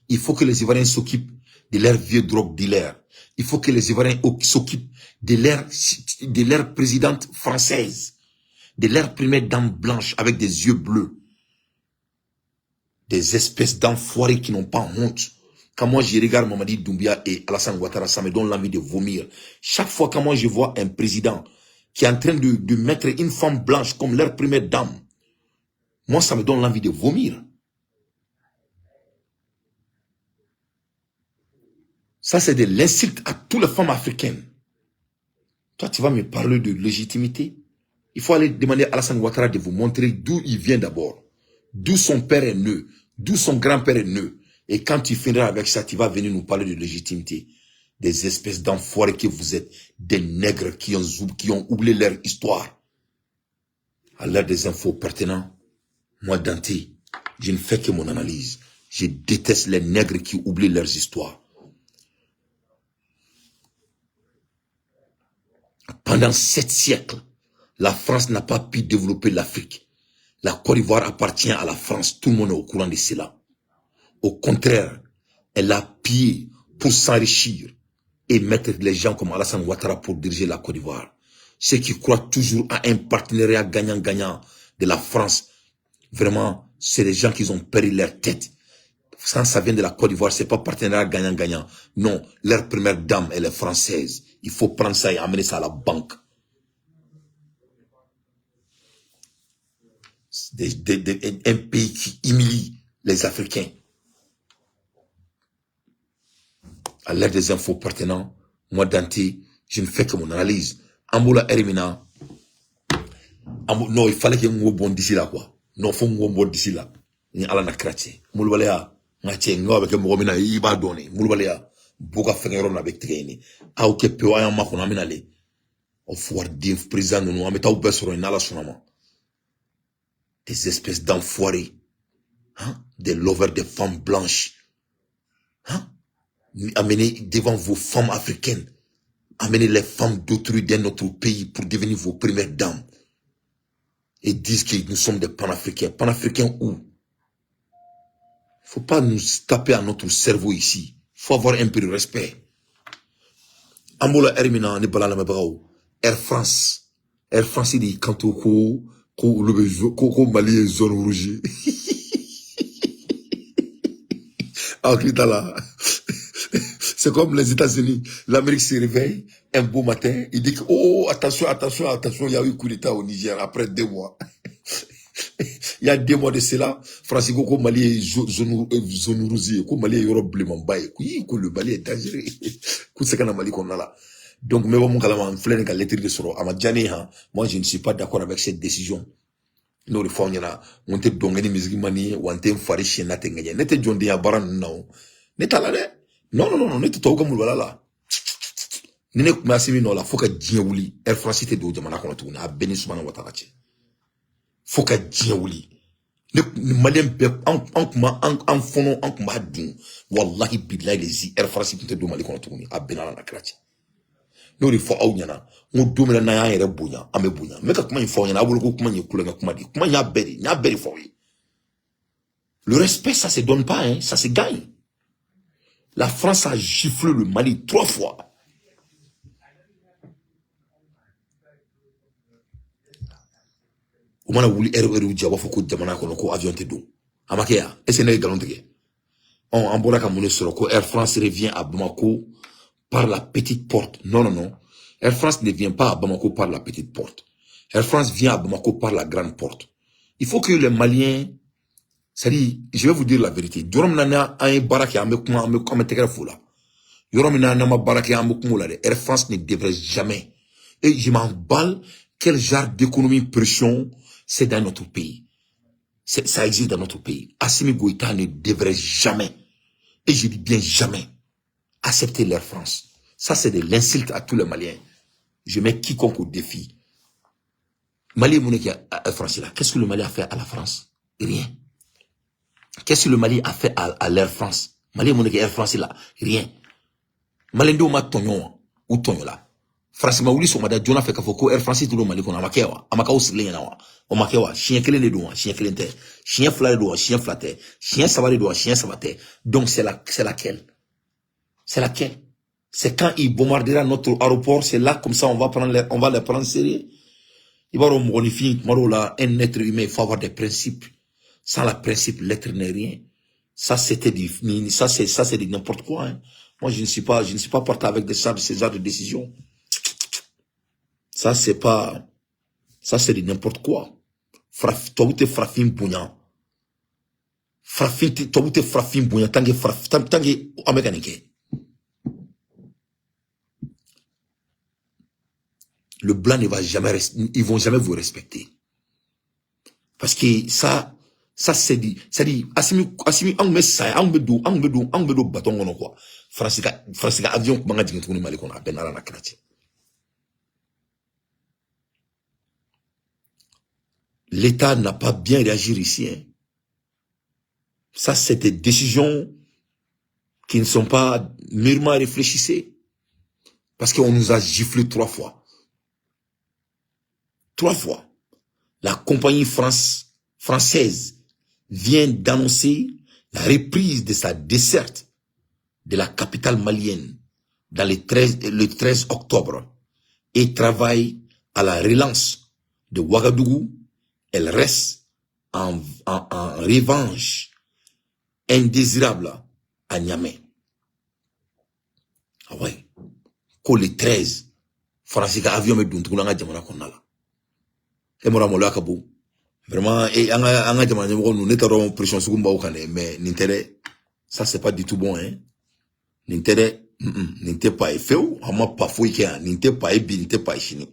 S1: Il faut que les Ivoiriens s'occupent de leurs vieux drogue dealers. Il faut que les Ivoiriens s'occupent de leur présidente française, de leur première dame blanche avec des yeux bleus. Des espèces d'enfoirés qui n'ont pas honte. Quand moi je regarde Mamadi Doumbia et Alassane Ouattara, ça me donne l'envie de vomir. Chaque fois que moi je vois un président qui est en train de mettre une femme blanche comme leur première dame, moi ça me donne l'envie de vomir. Ça c'est de l'insulte à toutes les femmes africaines. Toi tu vas me parler de légitimité. Il faut aller demander à Alassane Ouattara de vous montrer d'où il vient d'abord. D'où son père est né. D'où son grand-père est né. Et quand tu finiras avec ça, tu vas venir nous parler de légitimité. Des espèces d'enfoirés que vous êtes. Des nègres qui ont oublié leur histoire. À l'heure des infos pertinentes, moi Dante, je ne fais que mon analyse. Je déteste les nègres qui oublient leurs histoires. Pendant 7 siècles, la France n'a pas pu développer l'Afrique. La Côte d'Ivoire appartient à la France. Tout le monde est au courant de cela. Au contraire, elle a pillé pour s'enrichir et mettre les gens comme Alassane Ouattara pour diriger la Côte d'Ivoire. Ceux qui croient toujours à un partenariat gagnant-gagnant de la France, vraiment, c'est les gens qui ont perdu leur tête. Quand ça vient de la Côte d'Ivoire, c'est pas partenariat gagnant-gagnant. Non, leur première dame, elle est française. Il faut prendre ça et amener ça à la banque. Un pays qui humilie les Africains. À l'ère des infos pertinentes, moi Dante, je ne fais que mon analyse. Amboula Erimina, non, il fallait qu'il y ait un bon d'ici là, quoi. Non, il faut un bon d'ici là. Ni ala na kraté. Moulbalea, ngache, ngo avec Moumina, il va donner. Moulbalea, Boga Fengeron avec Tréni. A ou que peu à un macon amenale. Au foire d'un président, nous avons mis au bas sur une ala sonama. Des espèces d'enfoirés, hein? Des lovers de femmes blanches, hein? Amenez devant vos femmes africaines, amenez les femmes d'autrui dans notre pays pour devenir vos premières dames et disent que nous sommes des panafricains. Panafricains où? Faut pas nous taper à notre cerveau ici. Faut avoir un peu de respect. Ambola Hermina ne balala mabao. Air France. Air France dit quand ko Mali zone rouge. C'est comme les États-Unis. L'Amérique se réveille un beau matin. Il dit que, oh, attention, il y a eu coup d'État au Niger après 2 mois. Il y a 2 mois de cela, Francisco, comme Mali est zone rouge, comme Mali est Europe bleu, oui, le Mali est dangereux. C'est quand Mali qu'on a là. Donc, mais bon, mon calama, flène qu'à l'éthique de Soro, moi, je ne suis pas d'accord avec cette décision. Nous, les fois, on te dongani musulmani, on te fari chien tengenya. N'était John Dia Baran, non. N'était là, non, n'était Toga Moulala. N'était Massimi, non, la foka djiouli, Air France, te do, jamana kono tuna, Beni Soumana Watarache. Foka djiouli. Le Malien, en fond, en kuma dun, wallahi billahi les Air France, te do Mali kono tuna, a Benala na Krache. Nous, les fois, on domine na ya bunya, ame bunya. Mais quand il faut, a voulu comment il coule, comment il y a beri for lui. Le respect, ça se donne pas, hein, ça se gagne. La France a giflé le Mali 3 fois. On a voulu diabo foko jamana kono ko avion te do. Amakeya, est-ce n'est galon tege. En Boraka Moune Soroko, Air France revient à Bamako par la petite porte. Non. Air France ne vient pas à Bamako par la petite porte. Air France vient à Bamako par la grande porte. Il faut que les Maliens, c'est-à-dire, je vais vous dire la vérité. Yorom nana a un baraki à me tegre foula. Yorom nana ma baraki à me kumula. Air France ne devrait jamais. Et je m'en balle quel genre d'économie pression c'est dans notre pays. Ça existe dans notre pays. Assimi Goïta ne devrait jamais, et je dis bien jamais, accepter l'Air France. Ça, c'est de l'insulte à tous les Maliens. Je mets quiconque au défi. Mali Mouneki à France là. Qu'est-ce que le Mali a fait à la France? Rien. Qu'est-ce que le Mali a fait à l'Air France? Mali Mouneki Air France là. Rien. Malendo ma tonyon ou tonyon là. France ma wuli so mada jona fait kafoko Air France tout le Mali qu'on a makewa. Amaka aussi na wa. O makewa chien kelen de doa, chien kelen te. Chien fla de doa, chien flaté. Chien savare doa, chien savate. Donc c'est laquelle? C'est laquelle? C'est quand ils bombardera notre aéroport, c'est là comme ça on va les prendre sérieux. Il va remonifier là un être humain, il faut avoir des principes. Sans la principe, l'être n'est rien. Ça c'était ça c'est de n'importe quoi. Hein. Moi je ne suis pas porté avec ces genres de décisions. Ça c'est de n'importe quoi. Toi vous te fraffin bouillant. Toi vous te fraffin bouillant tant que en mécanique. Le blanc ne va jamais, ils vont jamais vous respecter. Parce que ça c'est dit, Assimi, on me ça, on me do bâton, on quoi. Francica avion, manga dit qu'on est mal qu'on a peine à la crête. L'État n'a pas bien réagi ici, hein. Ça, c'est des décisions qui ne sont pas mûrement réfléchissées. Parce qu'on nous a giflé 3 fois. 3 fois. La compagnie française vient d'annoncer la reprise de sa desserte de la capitale malienne dans le 13 octobre et travaille à la relance de Ouagadougou. Elle reste en revanche indésirable à Niamey. Ah ouais. Ko le 13, Francis avion me dun tukuna nga jamana konala. Et mora mola kabu. Vraiment, et anga jamana mo nous netaro pression sugumba okane, mais n'intérêt, ça c'est pas du tout bon, hein. N'intérêt, n'intérêt pas fait ou, ama pas fouille qui a, n'intérêt pas bi, n'intérêt pas chini.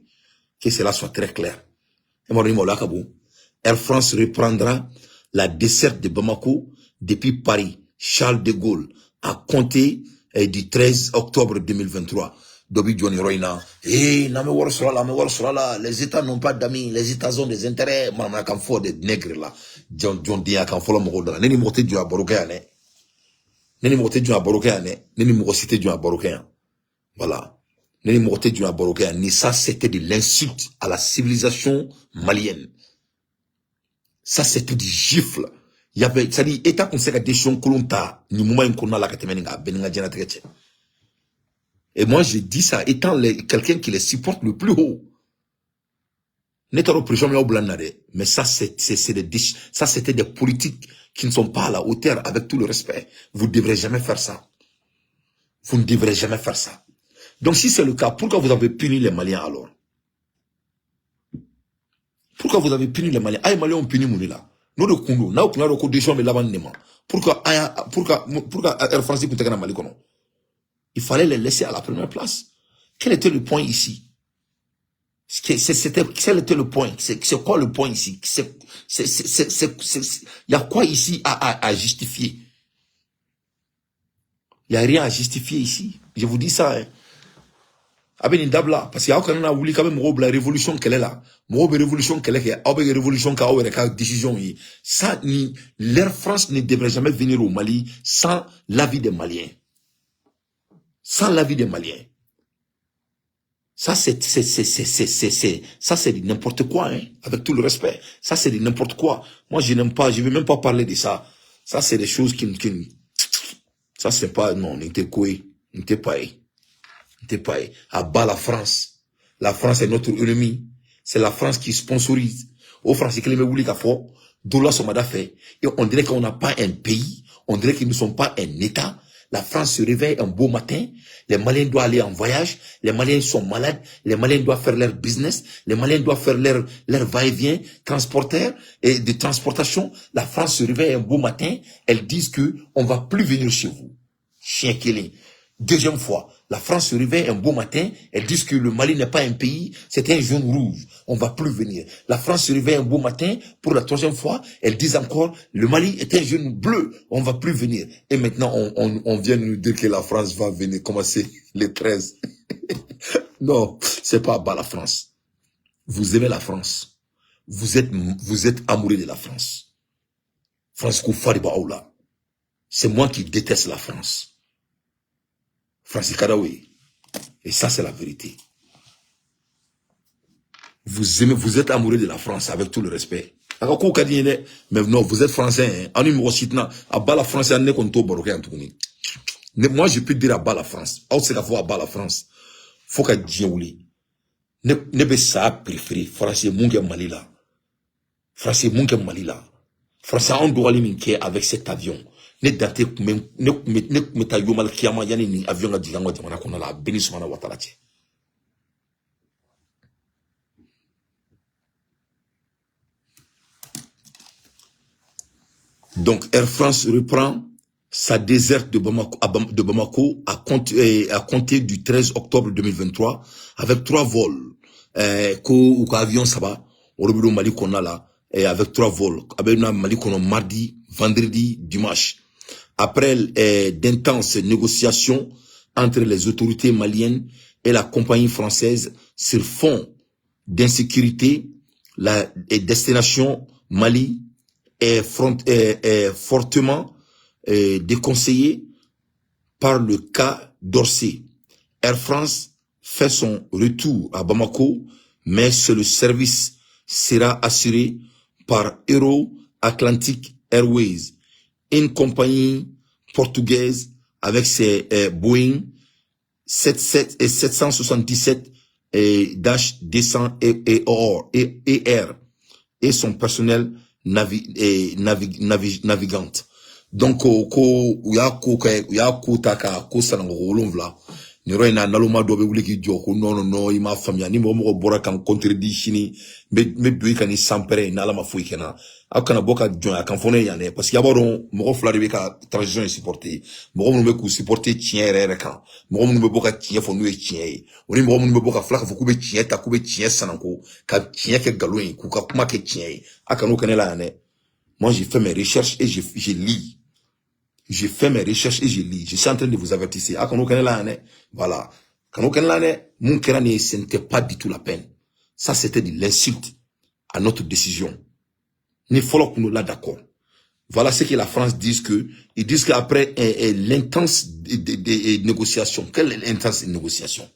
S1: Que cela soit très clair. Et mora mola kabu. Air France reprendra la desserte de Bamako depuis Paris, Charles de Gaulle, à compter du 13 octobre 2023. Dobi Johnny Royna, les États n'ont pas d'amis, les États ont des intérêts, maman kan fo des nègres là, John Dia kan fo mo dara, neni moté du aborokéane, neni moté du aborokéane, neni mo cité du aborokéane. Voilà. Neni moté du aborokéane, ni ça c'était de l'insulte à la civilisation malienne. Ça c'était du gifle. Il y avait, c'est-à-dire, État conseil la décision que l'on t'a, ni moment qu'on a la catémeninga, beninga djena trétche. Et moi, je dis ça, étant quelqu'un qui les supporte le plus haut. Mais ça, ça, c'était des politiques qui ne sont pas à la hauteur, avec tout le respect. Vous ne devrez jamais faire ça. Vous ne devrez jamais faire ça. Donc, si c'est le cas, pourquoi vous avez puni les Maliens alors? Pourquoi vous avez puni les Maliens? Ah, les Maliens ont puni Mounila. Nous, le Koundou, nous, on a recours des gens, mais là-bas, pourquoi Air France dit que Mali, il fallait les laisser à la première place. Quel était le point ici? Quel était le point? C'est quoi le point ici? Il y a quoi ici à justifier? Il n'y a rien à justifier ici. Je vous dis ça, hein. Parce qu'il y a quand même la révolution qu'elle est là. La révolution qu'elle est là. La révolution qu'elle est là. Décision. Ça, l'Air France ne devrait jamais venir au Mali sans l'avis des Maliens. Sans l'avis des Maliens. Ça, c'est n'importe quoi, hein, avec tout le respect. Ça, c'est n'importe quoi. Moi, je n'aime pas, je vais même pas parler de ça. Ça, c'est des choses ça, c'est pas, non, n'était quoi, n'était pas, à bas la France. La France est notre ennemi. C'est la France qui sponsorise. Aux Français qui les met qu'à fort, dollar somada fait. Et on dirait qu'on n'a pas un pays. On dirait qu'ils ne sont pas un État. La France se réveille un beau matin, les Maliens doivent aller en voyage, les Maliens sont malades, les Maliens doivent faire leur business, les Maliens doivent faire leur va-et-vient transporteur et de transportation. La France se réveille un beau matin, elles disent que on va plus venir chez vous. Chien Kélé. Deuxième fois, la France se réveille un beau matin, elles disent que le Mali n'est pas un pays, c'est un jaune rouge, on va plus venir. La France se réveille un beau matin, pour la troisième fois, elles disent encore, le Mali est un jaune bleu, on va plus venir. Et maintenant, on vient nous dire que la France va venir commencer les 13. Non, c'est pas bas la France. Vous aimez la France. Vous êtes amoureux de la France. France Koufari Baoula. C'est moi qui déteste la France. Francis Kadaoui. Et ça, c'est la vérité. Vous êtes amoureux de la France, avec tout le respect. Mais non, vous êtes français, hein. La France, moi, je peux dire à bas la France. À bas la France. Faut qu'à Djiouli. Ne be ça préféré. Français, Mungue Malila. Français, Mungue Malila. Français, on doit aller avec cet avion. Ne date ne ta yomal kiyama yani ni avion ga digango jamana kono la beni sumana watala che. Donc Air France reprend sa déserte de Bamako à compter du 13 octobre 2023 avec 3 vols ou avion saba au Mali kono là et avec 3 vols avec Mali kono mardi, vendredi, dimanche. Après d'intenses négociations entre les autorités maliennes et la compagnie française sur fond d'insécurité, la destination Mali est fortement déconseillée par le cas d'Orsay. Air France fait son retour à Bamako, mais le service sera assuré par Euro Atlantic Airways, une compagnie portugaise avec ses Boeing 777-200 ER et son personnel navigante. Donc, non, il m'a famille, ni mo bora kan contredit chini, me doi kan sampere, na la ma fouille kena. Akana boka joint, kan fone yane, parce qu'il y a bon, mo flari beka transition est supporté. Mo me ku supporter tien rere kan. Mo me boka tien fo nou tien. Oni mo me boka flaka fo kube tien ta kube tien sananko, ka tien ke galoin, ku ka kuma ke tien. Akano kanela yane. Moi, j'ai fait mes recherches et je lis. J'ai fait mes recherches et je lis. Je suis en train de vous avertir. Voilà. Ce n'était pas du tout la peine. Ça, c'était de l'insulte à notre décision. Il faut que nous là d'accord. Voilà ce que la France dit ils disent qu'après l'intense négociation, quelle intense négociation?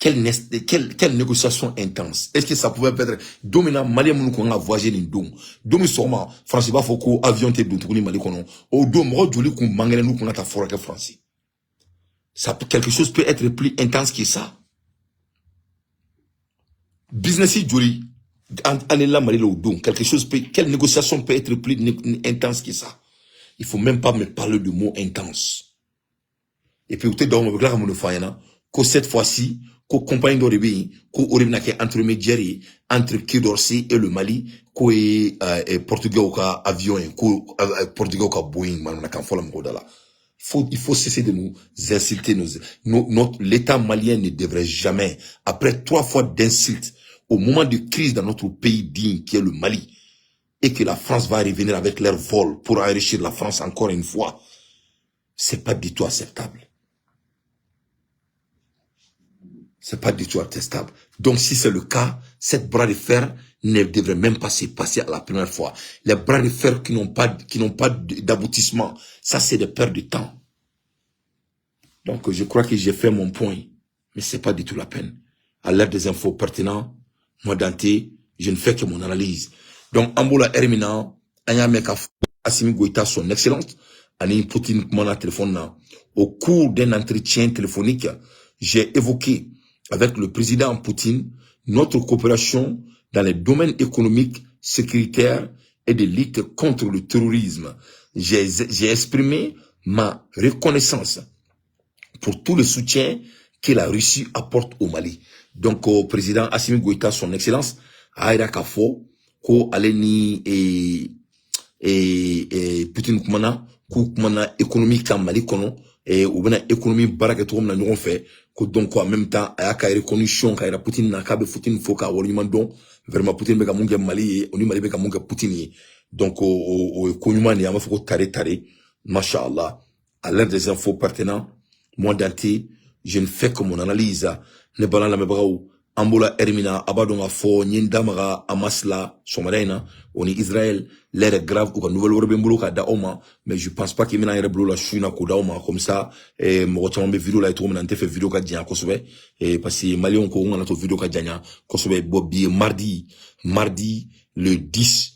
S1: quelle négociation intense? Est-ce que ça pouvait être dominant Mali moun ko nga voyager ni dom. Domi soma France ba foko avion te dum Mali kono. O dom mo joli ko mangele nous ko na ta fora que France. Ça quelque chose peut être plus intense que ça. Business joli allez là Mali le dom. Quelque chose peut quelle négociation peut être plus intense que ça? Il faut même pas me parler de mots intense. Et puis vous êtes dans le monde fayana que cette fois-ci ko compagnie de Rébi, ko oribna ke intermédiaire entre Quai d'Orsay et le Mali, ko Portugais au cas avion, ko Portugais au cas Boeing, man kan fola mkodala. Il faut cesser de nous insulter l'État malien ne devrait jamais, après 3 fois d'insultes, au moment de crise dans notre pays digne qui est le Mali, et que la France va revenir avec leur vol pour enrichir la France encore une fois, c'est pas du tout acceptable. C'est pas du tout attestable. Donc, si c'est le cas, cette bras de fer ne devrait même pas se passer à la première fois. Les bras de fer qui n'ont pas d'aboutissement, ça c'est des pertes de temps. Donc, je crois que j'ai fait mon point, mais c'est pas du tout la peine. À l'ère des infos pertinentes, moi Dante, je ne fais que mon analyse. Donc, Ambola Hermina, Anyameka Assimi Goïta, son excellente, Ani Poutine, mon téléphone, au cours d'un entretien téléphonique, j'ai évoqué avec le président Poutine notre coopération dans les domaines économiques, sécuritaires et de lutte contre le terrorisme. J'ai exprimé ma reconnaissance pour tout le soutien que la Russie apporte au Mali. Donc, au président Assimi Goïta, son excellence, Aïra Kafo, ko Aleni et Poutine Koumana, Koumana économique en Mali kono, et ou bien économie baraketou na ñogon fait ko donc en même temps aya ka reconnaissance ka Poutine na ka be Poutine foka woni mandon vraiment Poutine be ka munge Mali oni Mali be ka munge Poutine donc o ko ñuma ni ama foko tare machallah à l'heure des infos pertinents moi Dante je ne fais que mon analyse ne bala la mebraou Ambola Hermina abadonga fo nyindamaga amasla somarena oni Israël l'air est grave ou nouvelle orbe mbolo ka da oma mais je pense pas qu'il mena reblo la chuna ko da oma comme ça et mo chama be vidéo la to mena fait vidéo ka dia ko sobe et parce que malion ko ngana to vidéo ka dia ko sobe bobi mardi le 10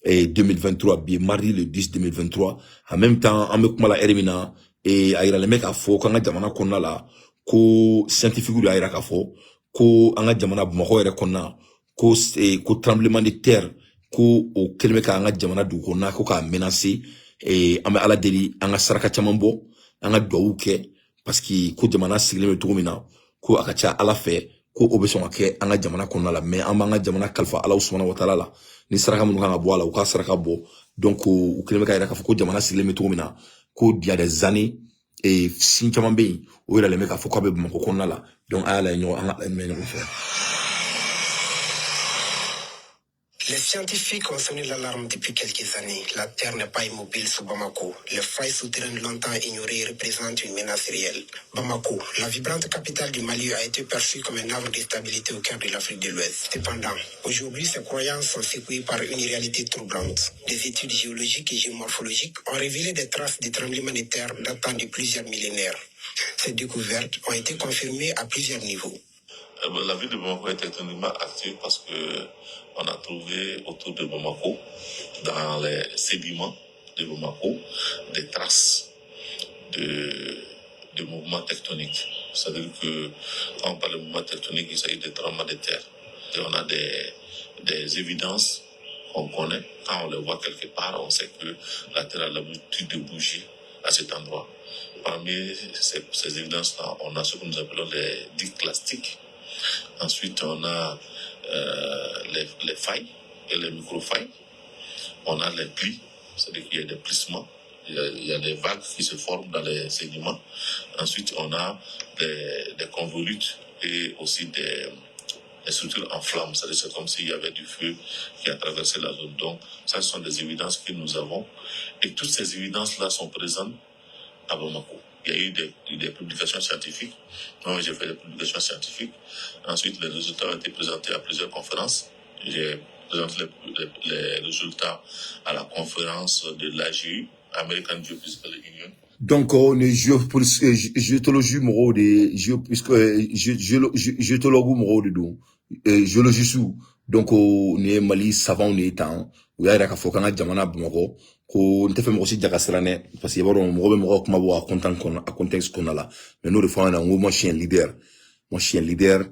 S1: et 2023 bi mardi le 10 2023 en même temps amek mala Hermina et aira le mec a fo kanga jamana konna la ko scientifique du aira ka fo ko anga jamana Bamako yɛrɛ kɔnɔna ko tremblement de terre ko o kɛlen bɛ ka anga jamana dugu kɔnɔna ko k'a menacer an bɛ ala deli an ka saraka caman bɔ an ka duwawu kɛ parce que ko jamana sigilen bɛ cogo min na ko a ka ca ala fɛ ko o bɛ sɔn ka kɛ an ka jamana kɔnɔna la mais an b'an ka jamana kalifa ala subhanahu wa taala la ni saraka minnu kan ka bɔ a la u ka saraka bɔ donc o kɛlen bɛ ka yɛrɛ k'a fɔ ko jamana sigilen bɛ cogo min na ko il y a des années et sin caman bɛ yen o yɛrɛ bɛ k'a fɔ k'a bɛ Bamako kɔnɔna la donc a y'a lajɛ ɲɔgɔn an ka ɲɔgɔn fɛ.
S4: Les scientifiques ont sonné l'alarme depuis quelques années. La Terre n'est pas immobile sous Bamako. Les failles souterraines longtemps ignorées représentent une menace réelle. Bamako, la vibrante capitale du Mali, a été perçue comme un havre de stabilité au cœur de l'Afrique de l'Ouest. Cependant, aujourd'hui, ces croyances sont secouées par une réalité troublante. Des études géologiques et géomorphologiques ont révélé des traces de tremblements de terre datant de plusieurs millénaires. Ces découvertes ont été confirmées à plusieurs niveaux.
S3: La ville de Bamako est extrêmement active parce que on a trouvé autour de Bamako, dans les sédiments de Bamako, des traces de mouvements tectoniques. C'est-à-dire que quand on parle de mouvements tectoniques, il s'agit de tremblements de terre. Et on a des évidences qu'on connaît. Quand on les voit quelque part, on sait que la terre a l'habitude de bouger à cet endroit. Parmi ces évidences-là, on a ce que nous appelons les digues clastiques. Ensuite, on a les failles et les micro-failles. On a les plis, c'est-à-dire qu'il y a des plissements. Il y a des vagues qui se forment dans les sédiments. Ensuite, on a des convolutes et aussi des structures en flammes. C'est-à-dire c'est comme s'il y avait du feu qui a traversé la zone. Donc, ça, ce sont des évidences que nous avons. Et toutes ces évidences-là sont présentes à Bamako. Il y a eu des publications scientifiques. Moi, j'ai fait des publications scientifiques. Ensuite, les résultats ont été présentés à plusieurs conférences. J'ai présenté les résultats à la conférence de l'AGU, American Geophysical Union,
S1: Donc, on est géologie moro de géologue moro de do géologie sous. Donc, on est Mali savant on est temps. Ou y'a ka fokana jamana bumako ko nte fe mo si jaga srane parce que yaro mo kuma bo a contexte qu'on a là. Mais nous refons un moi chien leader. Moi chien leader.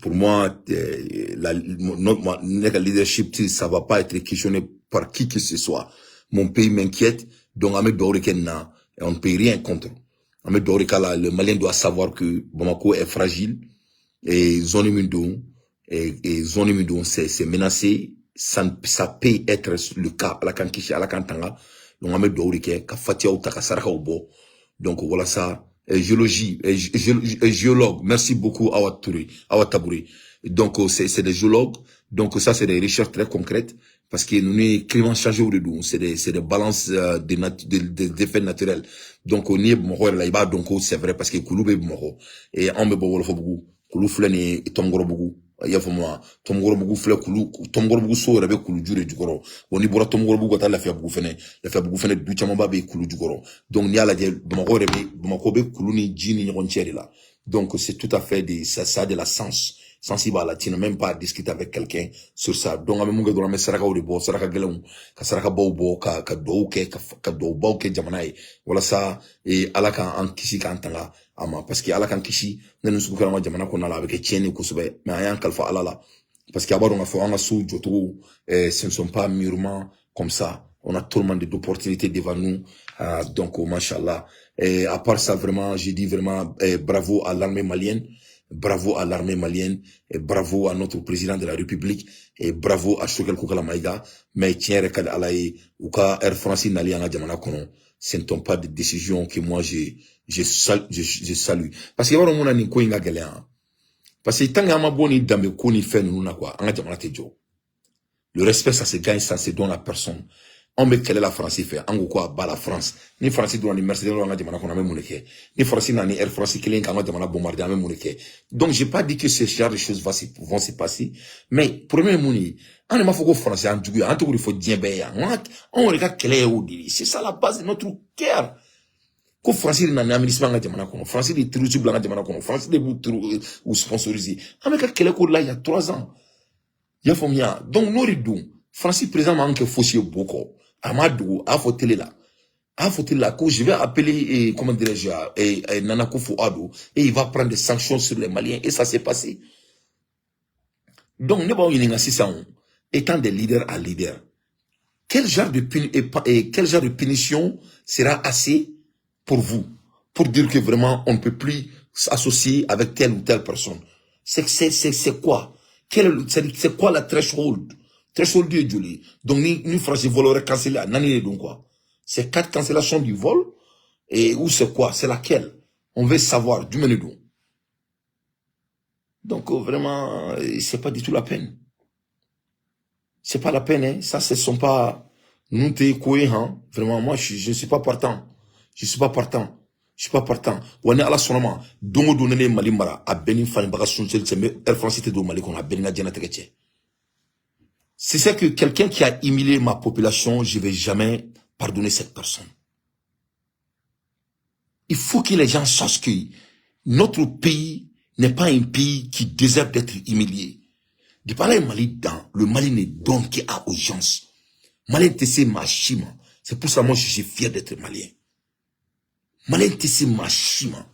S1: Pour moi, notre leadership, ça va pas être questionné par qui que ce soit. Mon pays m'inquiète, donc Ahmed Dorikena, on ne peut rien contre. Ahmed Dorikala, le Malien doit savoir que Bamako est fragile et zone Mindon c'est menacé. Ça peut être le cas à la Kankishi, à la Kantanga. Donc Ahmed Dorike, Kafatia ou Takasaraka Obo. Donc voilà ça. Géologue. Merci beaucoup, Awa Tabouri. Donc, c'est des géologues. Donc, ça, c'est des recherches très concrètes. Parce que nous n'est clairement chargé au dedans. C'est des balances, des faits naturels. Donc, on est mort là-bas. Donc, c'est vrai parce que Koulou est mort. Et on me boit beaucoup. Koulou flène et tomgoro beaucoup. Il y a vraiment, tomgoro beaucoup flène Koulou, tomgoro beaucoup so, avec Koulou du goro. On y boit tomgoro beaucoup à la faire beaucoup fene. La faire beaucoup fene du chamamba be Koulou du goro. Donc, il y a la Bamako be Koulou ni Jini Roncheri là. Donc, c'est tout à fait ça a de la sensible à la tine, même pas discuter avec quelqu'un sur ça. Donc, à même moment, saraka ou de bo, saraka gelon, ka saraka bo, ka douke, jamanaï. Voilà ça, et alaka en kishi kantanga, ama, parce que alaka en kishi, nous sommes quand jamana qu'on a là avec tienne kousube, mais ayan kalfa alala. Parce qu'il y a on a fait un sou, joto, ce ne sont pas mûrement comme ça. On a tellement d'opportunités devant nous, donc, machallah. Et à part ça, vraiment, j'ai dit vraiment, bravo à l'armée malienne. Bravo à l'armée malienne, et bravo à notre président de la République, et bravo à Choguel Koukala Maïga, mais tiens, rekad alaye, ou ka Air France n'ali en Adjamana kono. Ce ne sont pas des décisions que moi je salue. Parce que yawaro muna ni ko inga gelea. Parce que tant yama boni dame ko ni fait nous na quoi, en Adjamana tejo. Le respect, ça se gagne, ça se donne à personne. On me quelle est la France fait, en quoi, bas la France. Ni France doit ni Mercedes, on a demandé qu'on a même monéqué. Ni France n'a ni Air France qui l'est, on a demandé bombarder, même monéqué. Donc, j'ai pas dit que ce genre de choses vont se passer. Mais, premier mouni, on ne m'a fait français, en tout cas, il faut dire, on regarde quelle est où, c'est ça la base de notre cœur. Ko France n'a ni aménagement, on a demandé qu'on France des trous blancs, on a demandé qu'on France des bouts ou sponsorisés. On a regardé quelle est là, il y a 3 ans. Il y a formia. Donc, nous, France, présent, manque faussé beaucoup. Amadou, a faut télé là. Je vais appeler, comment dirais-je, Nana Akufo-Addo, et il va prendre des sanctions sur les Maliens, et ça s'est passé. Donc, nous avons une étant des leaders à leaders. Quel genre de punition sera assez pour vous, pour dire que vraiment, on ne peut plus s'associer avec telle ou telle personne? C'est quoi? C'est quoi la threshold? Threshold de Julie. Donc, nous, France, ils veulent canceller. Nani, donc quoi? C'est 4 cancellations du vol. Et où c'est quoi? C'est laquelle? On veut savoir. Du menudon. Donc, vraiment, c'est pas du tout la peine. C'est pas la peine, hein. Ça, ce sont pas, nous, t'es cohérents. Vraiment, moi, je ne suis pas partant. Je suis pas partant. On est à la sonoma. Dongo donne Malimara. A Benin Fan Bagasun, c'est Air France, de Mali, qu'on a Benin Djanatekeche. C'est ça que quelqu'un qui a humilié ma population, je vais jamais pardonner cette personne. Il faut que les gens sachent que notre pays n'est pas un pays qui désire d'être humilié. De parler Mali dans, le Mali ne donne qu'à urgence. Mali tessé machima. C'est pour ça moi je suis fier d'être malien. Mali tessé machima.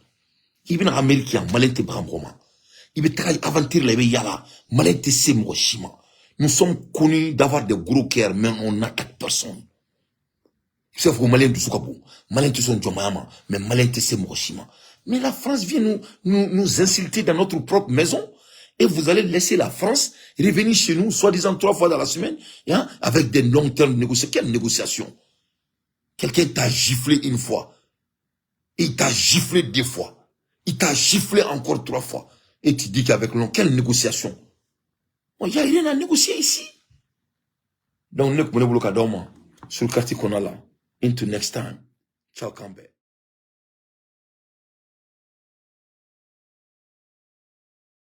S1: Il vient en Amérique, Mali te brambroma. Il veut travailler aventure les yala. Mali tessé machima. Nous sommes connus d'avoir des gros cœurs, mais on n'attaque personne. C'est vrai que Malien du Soukabou, Malien tu son Djomayama, mais Malien tu sais Moshima. Mais la France vient nous insulter dans notre propre maison, et vous allez laisser la France revenir chez nous, soi-disant 3 fois dans la semaine, hein, avec des longs termes de négociations. Quelle négociation? Quelqu'un t'a giflé une fois, et il t'a giflé 2 fois, il t'a giflé encore 3 fois, et tu dis qu'avec long, quelle négociation? Il n'y a rien à négocier ici. Donc, nous sommes sur le quartier qu'on a là. Until next time. Ciao, Kambe.